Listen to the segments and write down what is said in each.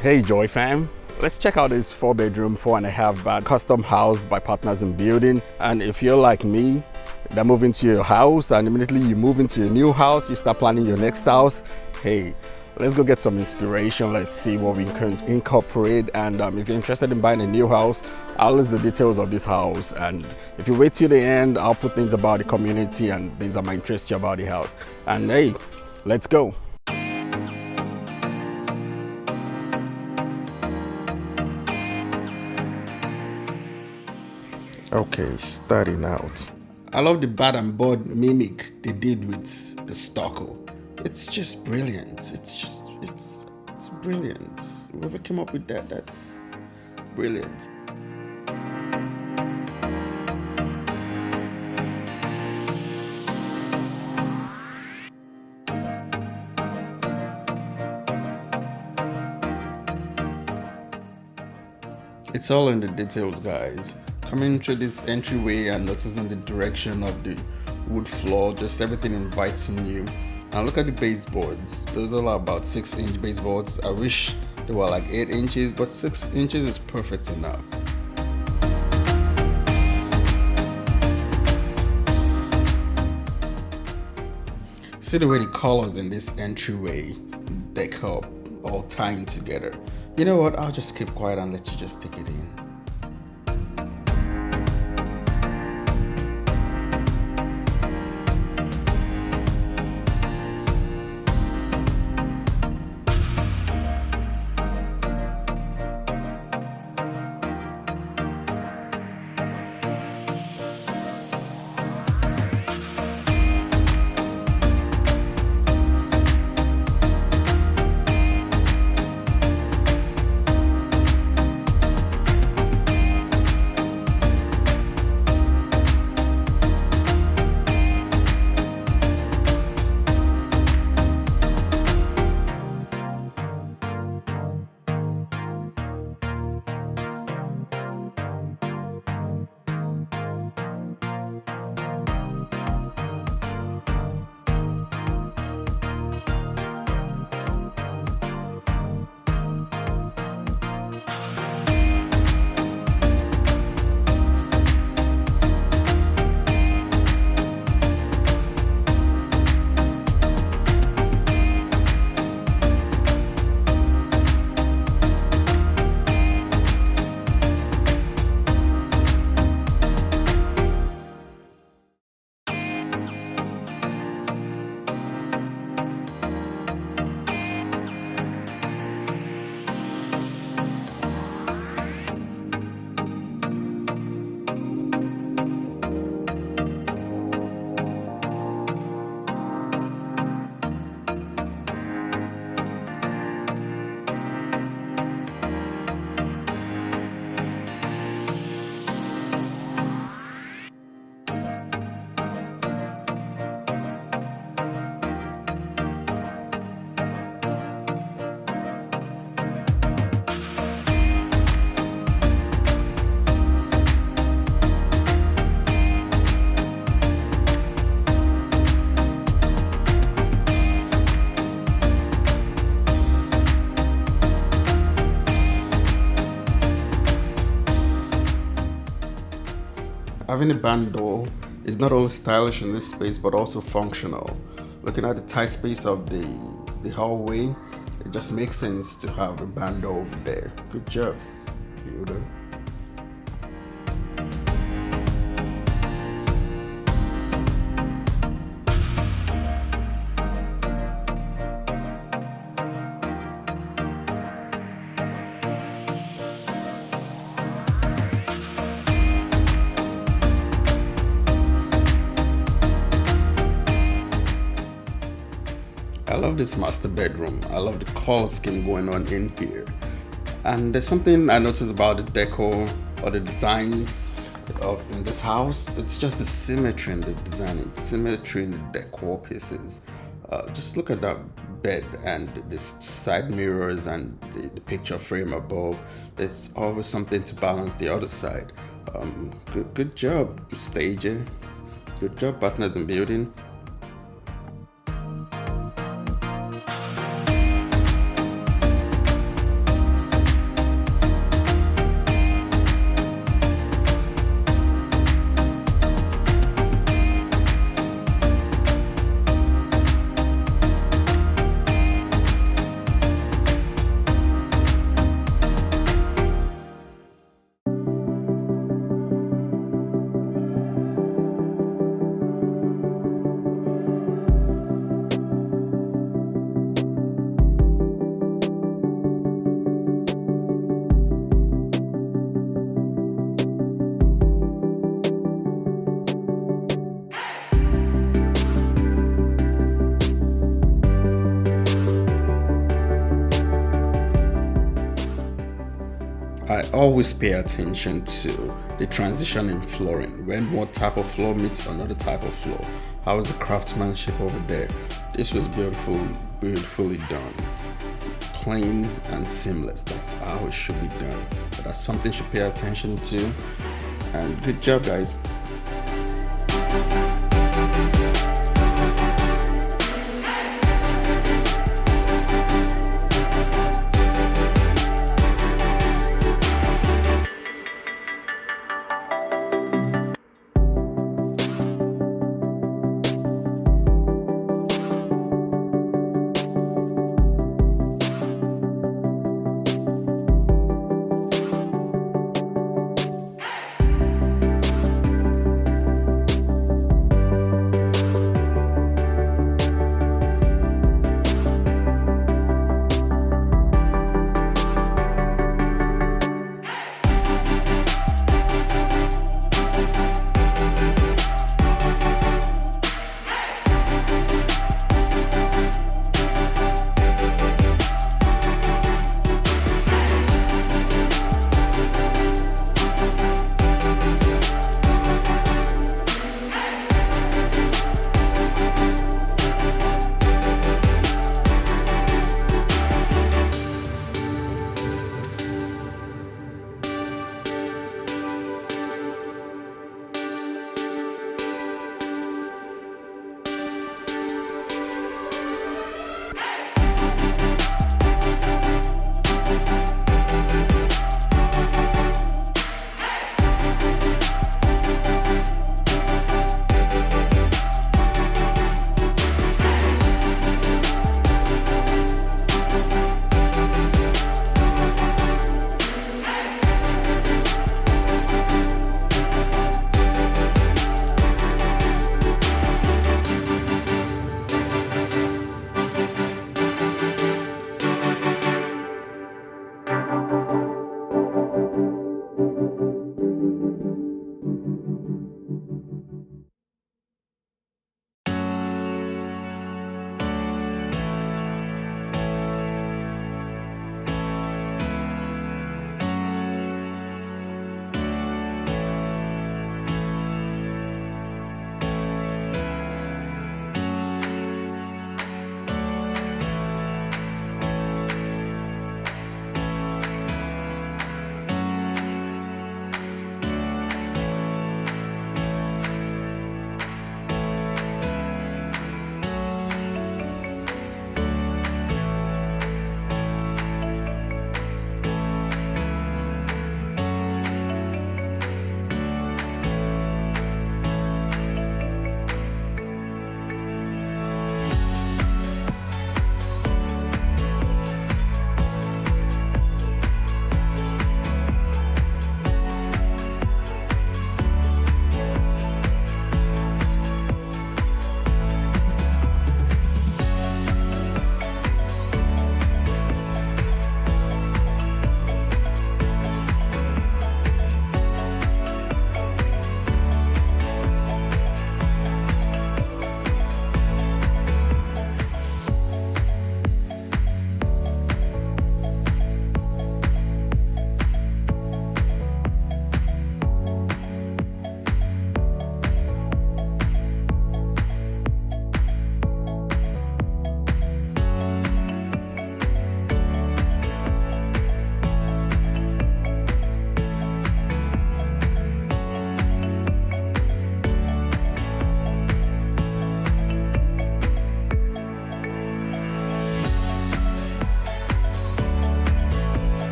Hey Joy fam, let's check out this 4-bedroom, 4.5-bath custom house by Partners in Building. And if you're like me, that move into your house and immediately you move into your new house, you start planning your next house. Hey, let's go get some inspiration. Let's see what we can incorporate. And if you're interested in buying a new house, I'll list the details of this house. And if you wait till the end, I'll put things about the community and things that might interest you about the house. And hey, let's go. Okay, starting out. I love the bat and board mimic they did with the stucco. It's just brilliant. It's brilliant. Whoever came up with that, that's brilliant. It's all in the details, guys. Coming through this entryway and noticing the direction of the wood floor, just everything inviting you. And look at the baseboards. Those are about 6-inch baseboards. I wish they were like 8 inches, but 6 inches is perfect enough. See the way the colors in this entryway decor all tying together. You know what? I'll just keep quiet and let you just take it in. Having a band door is not only stylish in this space but also functional. Looking at the tight space of the hallway, it just makes sense to have a band door over there. Good job, builder. I love this master bedroom. I love the color scheme going on in here. And there's something I noticed about the decor or the design in this house. It's just the symmetry in the design, symmetry in the decor pieces. Just look at that bed and this side mirrors and the picture frame above. There's always something to balance the other side. Good job, stager. Good job, Partners in Building. always pay attention to the transition in flooring. When one type of floor meets another type of floor, how is the craftsmanship over there? This was beautifully done, plain and seamless. That's how it should be done. But that's something you should pay attention to. And good job, guys.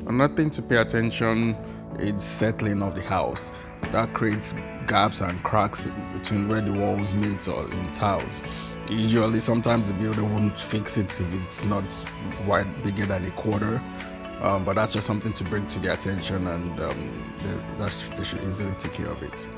Another thing to pay attention it's settling of the house. That creates gaps and cracks between where the walls meet or in tiles. Usually, sometimes the builder won't fix it if it's not wide bigger than a quarter. But that's just something to bring to their attention, and they should easily take care of it.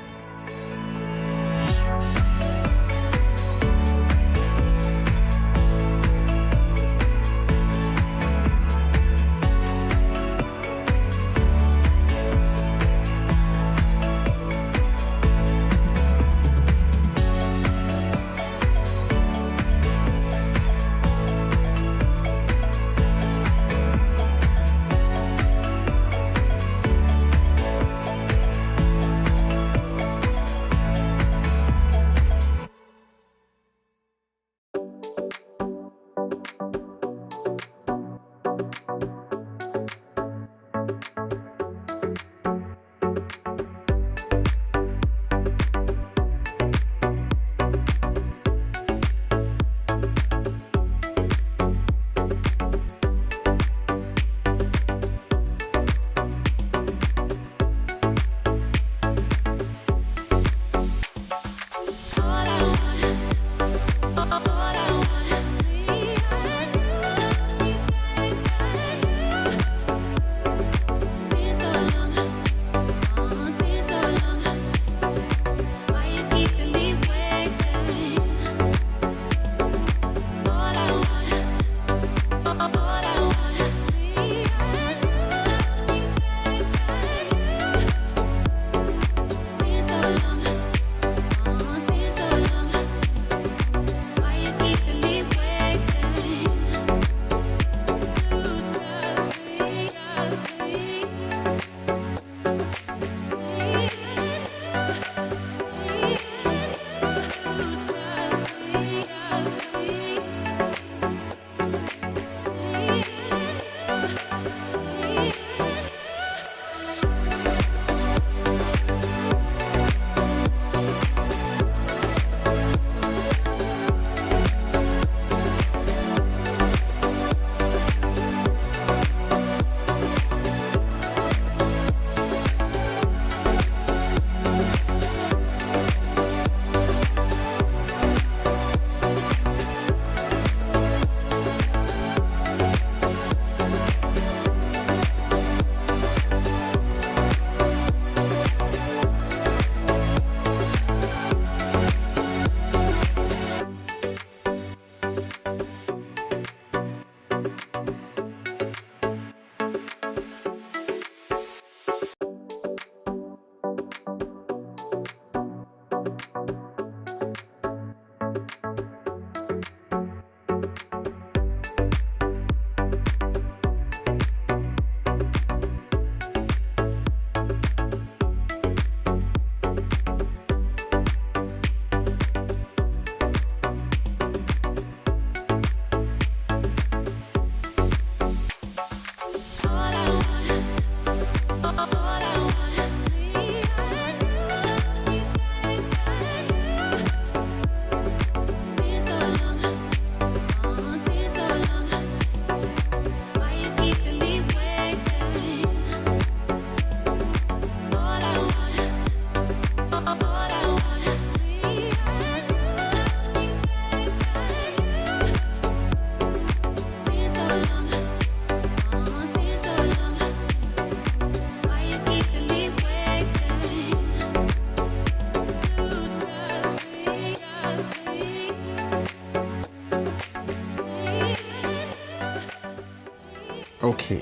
Okay,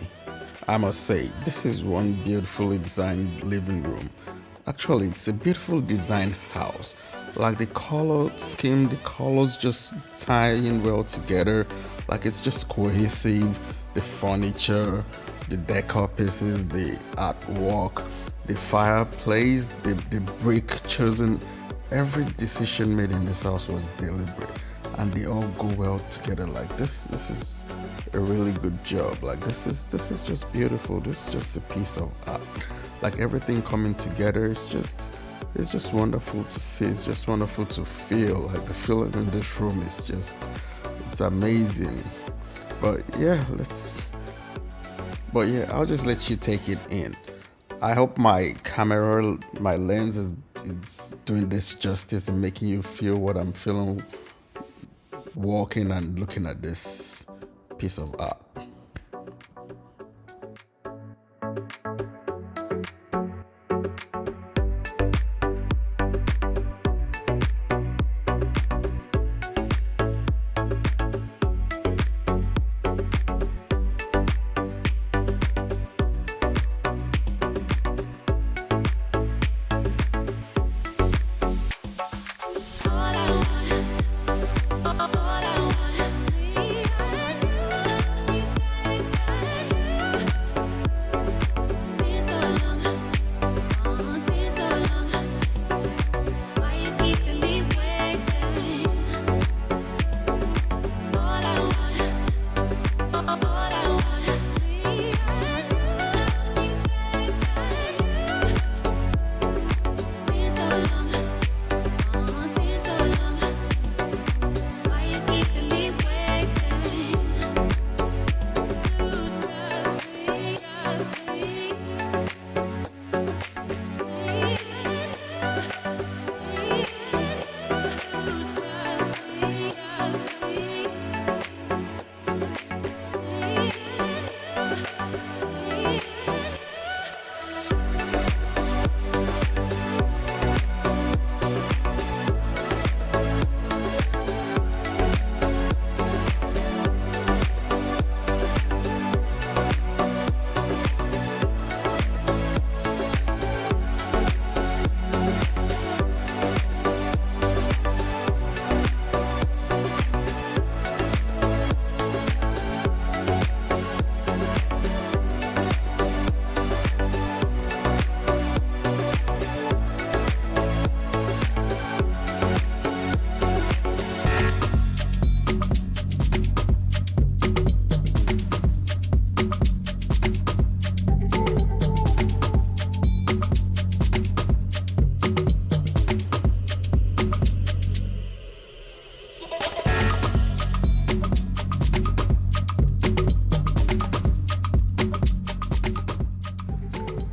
I must say, this is one beautifully designed living room. Actually, it's a beautiful designed house. Like the color scheme, the colors just tie in well together. Like it's just cohesive. The furniture, the decor pieces, the artwork, the fireplace, the brick chosen. Every decision made in this house was deliberate, and they all go well together. Like this is a really good job. Like this is just beautiful. This is just a piece of art. Like everything coming together is just, it's just wonderful to see. It's just wonderful to feel. Like the feeling in this room is just, it's amazing. But yeah, I'll just let you take it in. I hope my lens is doing this justice and making you feel what I'm feeling walking and looking at this piece of art.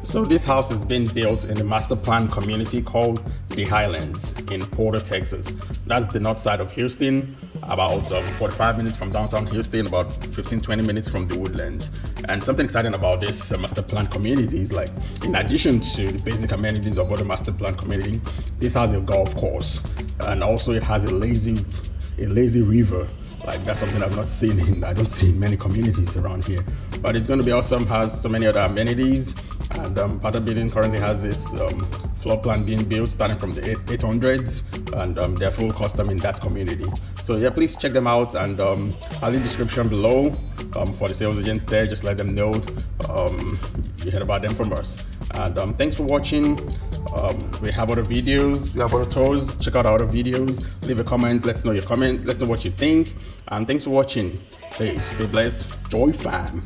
So this house is being built in the master plan community called the Highlands in Porter, Texas. That's the north side of Houston, about 45 minutes from downtown Houston, about 15-20 minutes from the Woodlands. And something exciting about this master plan community is, like, in addition to the basic amenities of other master plan community, this has a golf course, and also it has a lazy river. Like, that's something I've not seen I don't see in many communities around here. But it's going to be awesome, has so many other amenities. And part of building currently has this floor plan being built starting from the 800s, and they're full custom in that community. So yeah, please check them out, and I'll leave the description below for the sales agents there. Just let them know you heard about them from us. And thanks for watching. We have other videos, we have other tours. Check out our other videos. Leave a comment, let's know your comment, let's know what you think. And thanks for watching. Hey, stay blessed. Joy fam.